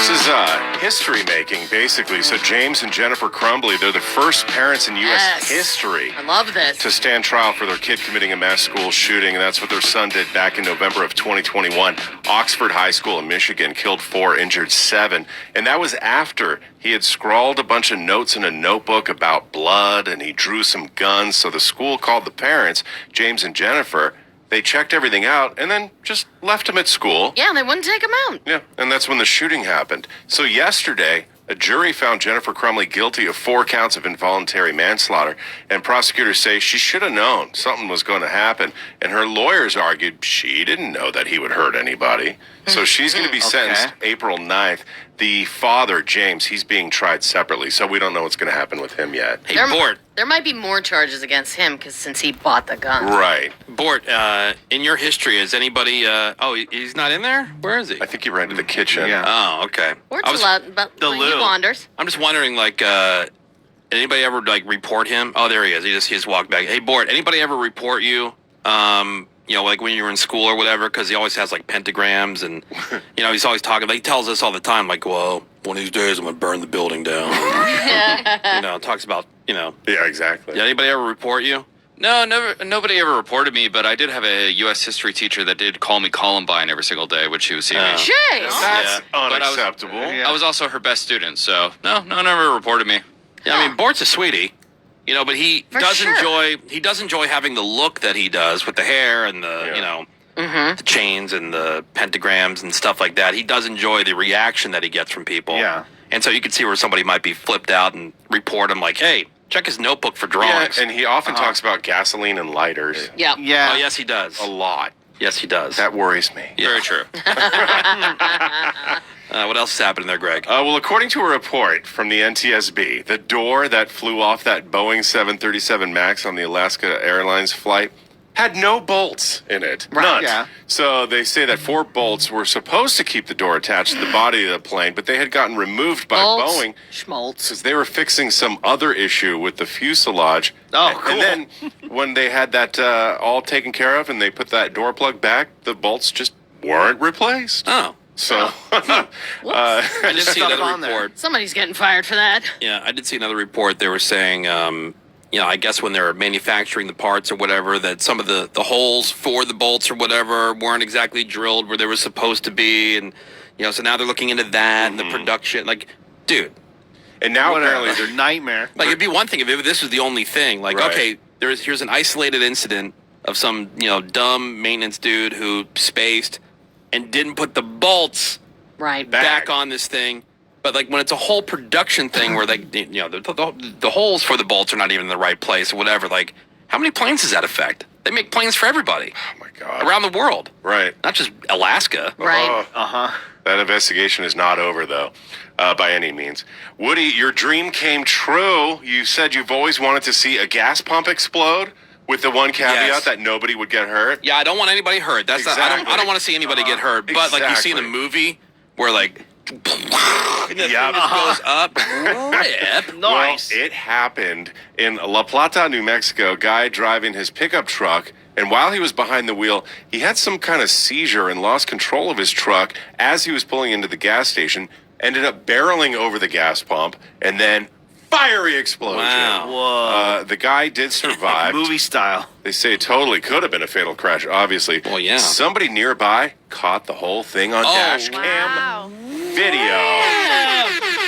This is history making, basically. So James and Jennifer Crumbly, they're the first parents in U.S. history. I love this. To stand trial for their kid committing a mass school shooting, and that's what their son did back in November of 2021. Oxford High School in Michigan killed 4, injured 7, and that was after he had scrawled a bunch of notes in a notebook about blood, and he drew some guns. So the school called the parents, James and Jennifer. They checked everything out and then just left him at school. Yeah, they wouldn't take him out. Yeah, and that's when the shooting happened. So yesterday, a jury found Jennifer Crumbly guilty of 4 counts of involuntary manslaughter, and prosecutors say she should have known something was going to happen, and her lawyers argued she didn't know that he would hurt anybody. So she's going to be sentenced April 9th. The father, James, he's being tried separately, so we don't know what's going to happen with him yet. Hey, Bort. There might be more charges against him since he bought the gun. Right. Bort, in your history, is anybody... he's not in there? Where is he? I think he ran to the kitchen. Yeah. Oh, okay. Bort's allowed, but the he loo. wanders. I'm just wondering, like, anybody ever, like, report him? Oh, there he is. He just walked back. Hey, Bort, anybody ever report you? Like when you were in school or whatever, because he always has like pentagrams and, he's always talking. Like, he tells us all the time, like, well, one of these days I'm going to burn the building down. Talks about, Yeah, exactly. Yeah, anybody ever report you? No, nobody ever reported me, but I did have a U.S. history teacher that did call me Columbine every single day when she was seeing me. Jeez. That's But unacceptable. I was also her best student, so no, never reported me. Yeah, I mean, Bort's a sweetie. But he does sure. enjoy having the look that he does with the hair and the, the chains and the pentagrams and stuff like that. He does enjoy the reaction that he gets from people. Yeah. And so you can see where somebody might be flipped out and report him like, hey, check his notebook for drawings. Yeah, and he often talks about gasoline and lighters. Yeah. Yeah. Oh, yes, he does. A lot. Yes, he does. That worries me. Yeah. Very true. What else is happening there, Greg? Well, according to a report from the NTSB, the door that flew off that Boeing 737 MAX on the Alaska Airlines flight had no bolts in it. None. Yeah. So they say that 4 bolts were supposed to keep the door attached to the body of the plane, but they had gotten removed by Boeing Schmaltz. because they were fixing some other issue with the fuselage. Oh, cool. And then when they had that all taken care of and they put that door plug back, the bolts just weren't replaced. Oh. So I did see stuff another on there. report. Somebody's getting fired for that. Yeah, I did see another report. They were saying, I guess when they're manufacturing the parts or whatever, that some of the holes for the bolts or whatever weren't exactly drilled where they were supposed to be. And, so now they're looking into that and the production. Like, dude. And now Whatever. apparently They're nightmare. Like, it'd be one thing if this was the only thing. Like, Right. okay, here's an isolated incident of some, dumb maintenance dude who spaced and didn't put the bolts Right. back on this thing. But, like, when it's a whole production thing where, like, the holes for the bolts are not even in the right place or whatever, like, how many planes does that affect? They make planes for everybody oh my God. around the world, Right. not just Alaska. Right. That investigation is not over, though, by any means. Woody, your dream came true. You said you've always wanted to see a gas pump explode, with the one caveat Yes. that nobody would get hurt. Yeah, I don't want anybody hurt. That's not, Exactly. I don't want to see anybody get hurt. But, like, you see in the Exactly. movie where, like, and the thing Yeah. just goes up. Rip. Nice. Well, it happened in La Plata, New Mexico. Guy driving his pickup truck, and while he was behind the wheel, he had some kind of seizure and lost control of his truck as he was pulling into the gas station. Ended up barreling over the gas pump, and then fiery explosion. Wow. Whoa. The guy did survive. Movie style. They say it totally could have been a fatal crash, obviously. Well, yeah. Somebody nearby caught the whole thing on dash cam video.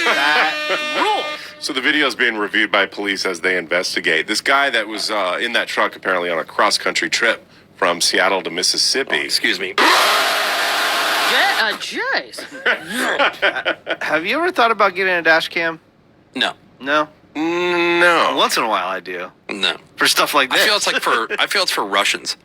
That rules. So the video is being reviewed by police as they investigate. This guy that was in that truck apparently on a cross-country trip from Seattle to Mississippi. Excuse me. Jeez. Have you ever thought about getting a dash cam? No. No. No. Once in a while, I do. No. For stuff like this. I feel it's for Russians.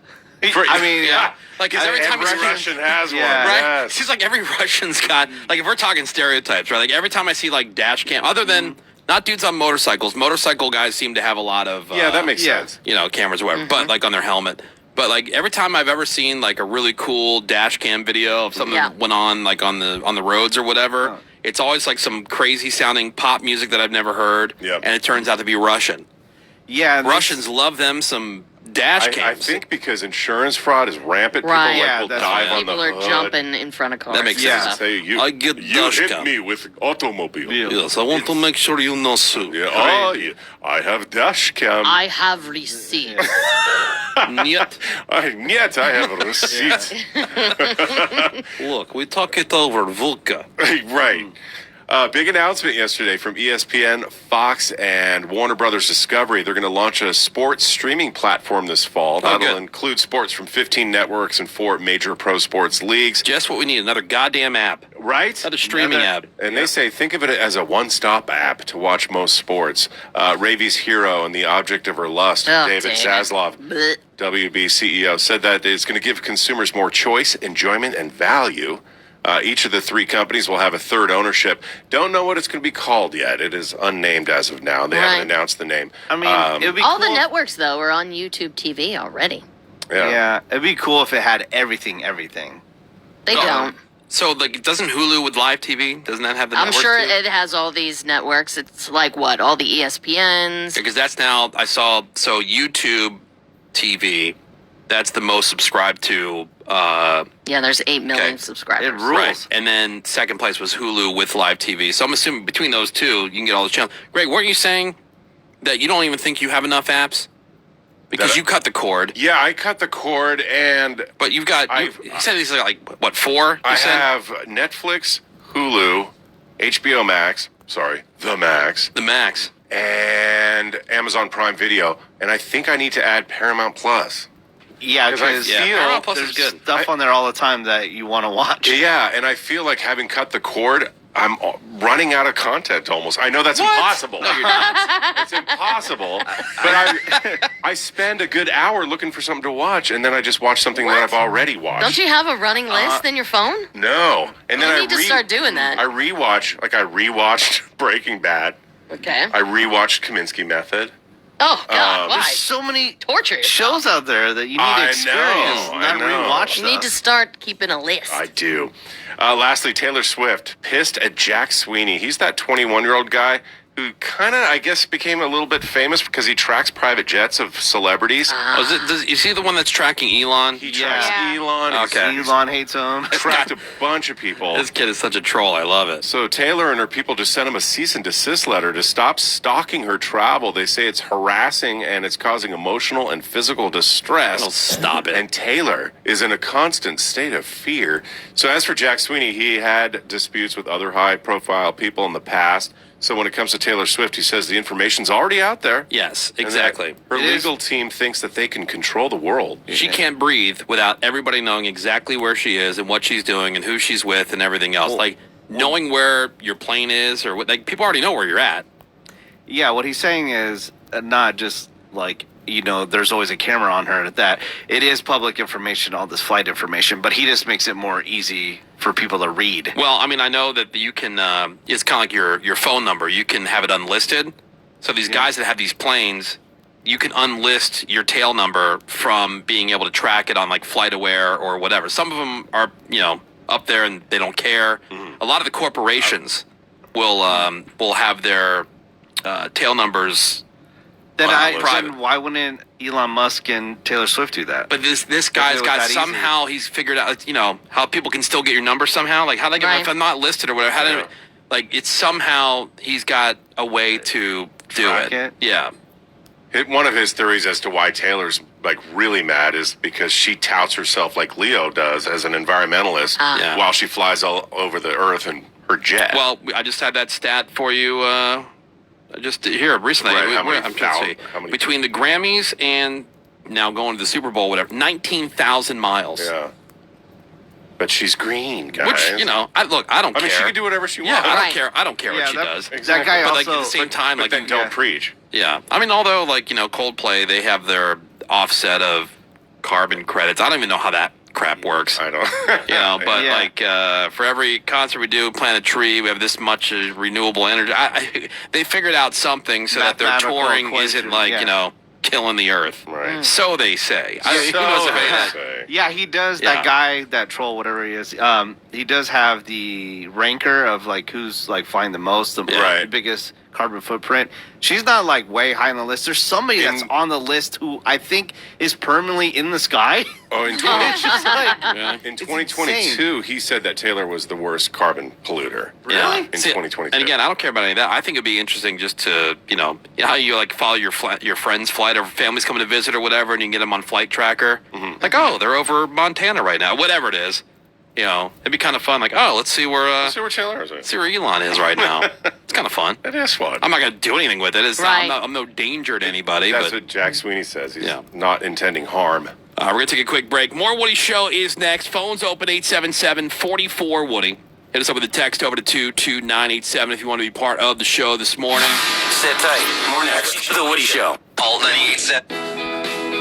I mean, Yeah. Like, 'cause every time Every I see Russian has Yeah. one. right? Yes. It seems like every Russian's got, like, if we're talking stereotypes, right? Like, every time I see, like, dash cam, other than, not dudes on motorcycles. Motorcycle guys seem to have a lot of, Yeah, that makes yeah. sense. cameras or whatever, but, like, on their helmet. But, like, every time I've ever seen, like, a really cool dash cam video of something that went on, like, on the roads or whatever, it's always, like, some crazy-sounding pop music that I've never heard, Yep. and it turns out to be Russian. Yeah. Russians love them some dash cams. I think because insurance fraud is rampant, Right. people Yeah, will that's dive right. on the People are hood. jumping in front of cars. That makes and sense. stuff. Say you, I get you dash hit cam. me with automobile. Yes, I want to make sure you know, Sue. Yeah, oh, yeah, I have dash cam. I have receipts. Niet. Yet I have a receipt. Look, we talk it over, Vulca. Right. Big announcement yesterday from ESPN, Fox, and Warner Brothers Discovery. They're going to launch a sports streaming platform this fall. That'll good. include sports from 15 networks and 4 major pro sports leagues. Just what we need, another goddamn app. Right? Another streaming app. And they say, think of it as a one-stop app to watch most sports. Ravi's hero and the object of her lust, Oh, David dang it. Zaslav, Blech. WB CEO, said that it's going to give consumers more choice, enjoyment, and value. Each of the 3 companies will have a third ownership. Don't know what it's going to be called yet. It is unnamed as of now. They haven't Right. announced the name. I mean, it'd be All cool. the networks, though, are on YouTube TV already. Yeah, it'd be cool if it had everything. They don't. So, like, doesn't Hulu with live TV? Doesn't that have the I'm networks sure too? it has all these networks. It's like what? All the ESPNs. Because that's now, I saw, so YouTube TV, that's the most subscribed to. Yeah, there's 8 million Okay. subscribers. It rules. Right. And then second place was Hulu with live TV. So I'm assuming between those two, you can get all the channels. Greg, weren't you saying that you don't even think you have enough apps? Because That- you cut the cord, Yeah, I cut the cord, and but you've got, you said these are like, what, 4? I You said? have Netflix, Hulu, HBO Max, the Max, The max. and Amazon Prime Video, and I think I need to add Paramount Plus. Yeah, 'Cause I because feel- Paramount Plus there's is good. stuff on there all the time that you want to watch. Yeah, and I feel like having cut the cord, I'm running out of content almost. I know that's impossible. No, you're not. It's impossible. But I spend a good hour looking for something to watch, and then I just watch something that I've already watched. Don't you have a running list in your phone? No. And then You I need to start doing that. I rewatched Breaking Bad. Okay. I rewatched Kaminsky Method. Oh God, why? There's so many Torture yourself. shows out there that you need I to experience, know, not I know. rewatch You them. need to start keeping a list. I do. Lastly, Taylor Swift pissed at Jack Sweeney. He's that 21-year-old guy who kind of, I guess, became a little bit famous because he tracks private jets of celebrities. Oh, you see the one that's tracking Elon? He tracks Yeah. Elon. Okay. Elon hates him. He's tracked a bunch of people. This kid is such a troll. I love it. So Taylor and her people just sent him a cease and desist letter to stop stalking her travel. They say it's harassing and it's causing emotional and physical distress. Oh, stop it. And Taylor is in a constant state of fear. So as for Jack Sweeney, he had disputes with other high-profile people in the past. So when it comes to Taylor Swift, he says the information's already out there. Yes, And that exactly. Her It is- legal team thinks that they can control the world. She can't breathe without everybody knowing exactly where she is and what she's doing and who she's with and everything else. Like knowing where your plane is or what, like people already know where you're at. Yeah, what he's saying is not just like, there's always a camera on her, that it is public information, all this flight information, but he just makes it more easy for people to read. Well, I mean, I know that you can. It's kind of like your phone number. You can have it unlisted. So these guys that have these planes, you can unlist your tail number from being able to track it on like FlightAware or whatever. Some of them are up there and they don't care. A lot of the corporations will have their tail numbers. Then, private. then why wouldn't Elon Musk and Taylor Swift do that? But this guy's it was got that easy. somehow he's figured out how people can still get your number somehow. Like how they get Right. if I'm not listed or whatever. How do like it's somehow he's got a way to do Track it. it? Yeah. One of his theories as to why Taylor's like really mad is because she touts herself like Leo does as an environmentalist Yeah. while she flies all over the earth in her jet. Well, I just had that stat for you. Just here recently. Right, how many I'm trying to see. how many- Between the Grammys and now going to the Super Bowl, whatever, 19,000 miles. yeah. But she's green, guys. Which I don't I care. mean, she can do whatever she Yeah, wants. I don't Right. care. I don't care Yeah, what she that- does. That guy But like also. at the same time, But like then don't preach. yeah. I mean, although like Coldplay, they have their offset of carbon credits. I don't even know how that crap works. I don't. But Yeah. like for every concert we do, plant a tree. We have this much renewable energy. They figured out something so that their Mathematical touring equation, isn't like yeah. killing the earth. Right. So they say. Who So knows about they that? say. Yeah, he does. Yeah. That guy, that troll, whatever he is, he does have the ranker of like who's like flying the most, the Right. biggest carbon footprint. She's not like way high on the list. There's somebody that's on the list who I think is permanently in the sky. Oh, in, It's just like, in 2022, he said that Taylor was the worst carbon polluter. Yeah. In See, 2022. And again, I don't care about any of that. I think it'd be interesting just to, you know how you like follow your friend's flight or family's coming to visit or whatever, and you can get them on Flight Tracker. Mm-hmm. Like, oh, they're over Montana right now, whatever it is. You know, it'd be kind of fun. Like, oh, let's see where Taylor is. let's see where Elon is right now. It's kind of fun. It is fun. I'm not gonna do anything with it. Right. I'm no danger to anybody. That's but what Jack Sweeney says. He's Yeah. not intending harm. we're gonna take a quick break. More Woody Show is next. Phones open 877-44 Woody. Hit us up with a text over to 22987 if you want to be part of the show this morning. Sit tight. More next. The Woody Show. All 98.7.